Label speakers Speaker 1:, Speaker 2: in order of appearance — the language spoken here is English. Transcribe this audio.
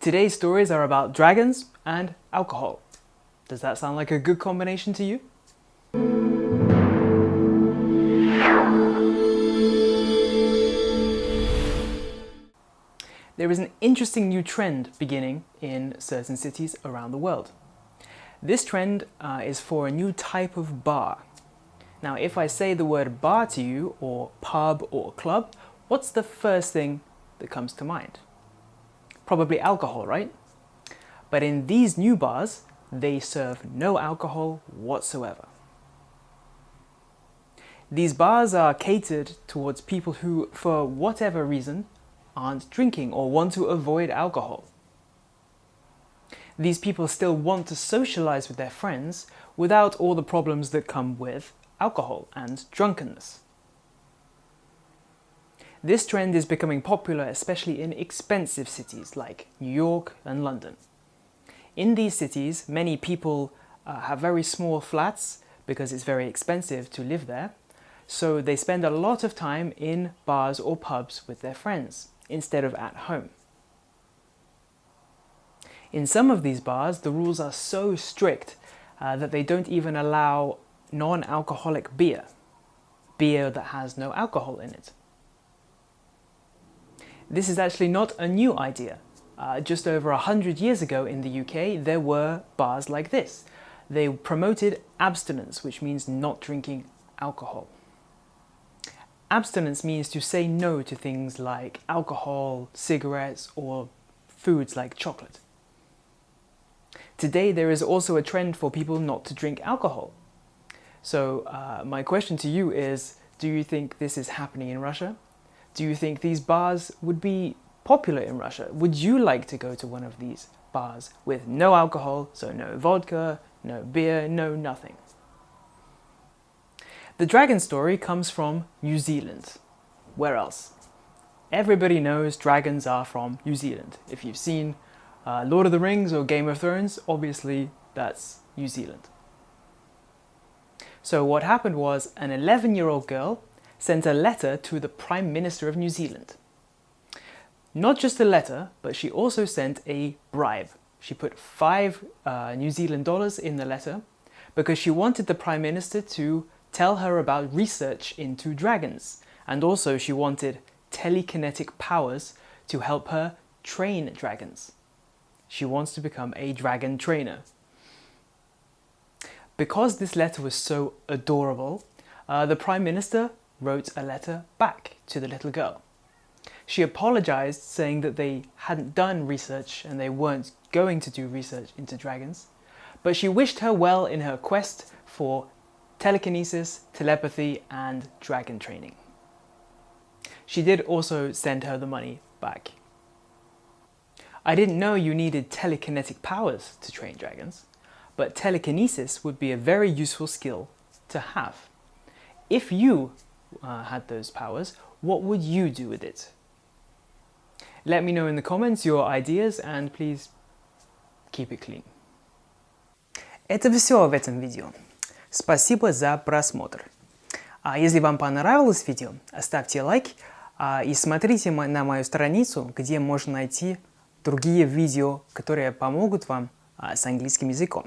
Speaker 1: Today's stories are about dragons and alcohol. Does that sound like a good combination to you? There is an interesting new trend beginning in certain cities around the world. This trend is for a new type of bar. Now, if I say the word bar to you, or pub or club, what's the first thing that comes to mind? Probably alcohol, right? But in these new bars, they serve no alcohol whatsoever. These bars are catered towards people who, for whatever reason, aren't drinking or want to avoid alcohol. These people still want to socialize with their friends without all the problems that come with alcohol and drunkenness. This trend is becoming popular especially in expensive cities like New York and London. In these cities, many people have very small flats because it's very expensive to live there, so they spend a lot of time in bars or pubs with their friends instead of at home. In some of these bars, the rules are so strict that they don't even allow non-alcoholic beer that has no alcohol in it. This is actually not a new idea. Just over 100 years ago in the UK, there were bars like this. They promoted abstinence, which means not drinking alcohol. Abstinence means to say no to things like alcohol, cigarettes, or foods like chocolate. Today, there is also a trend for people not to drink alcohol. So my question to you is, do you think this is happening in Russia? Do you think these bars would be popular in Russia? Would you like to go to one of these bars with no alcohol, so no vodka, no beer, no nothing? The dragon story comes from New Zealand. Where else? Everybody knows dragons are from New Zealand. If you've seen Lord of the Rings or Game of Thrones, obviously that's New Zealand. So what happened was an 11-year-old girl sent a letter to the Prime Minister of New Zealand. Not just a letter, but she also sent a bribe. She put $5 New Zealand dollars in the letter because she wanted the Prime Minister to tell her about research into dragons, and also she wanted telekinetic powers to help her train dragons. She wants to become a dragon trainer. Because this letter was so adorable, the Prime Minister wrote a letter back to the little girl. She apologized, saying that they hadn't done research and they weren't going to do research into dragons, but she wished her well in her quest for telekinesis, telepathy, and dragon training. She did also send her the money back. I didn't know you needed telekinetic powers to train dragons, but telekinesis would be a very useful skill to have. If you had those powers, what would you do with it? Let me know in the comments your ideas and please keep it clean. Это все в этом видео. Спасибо за просмотр. Если вам понравилось видео, оставьте лайк и смотрите на мою страницу, где можно найти другие видео, которые помогут вам с английским языком.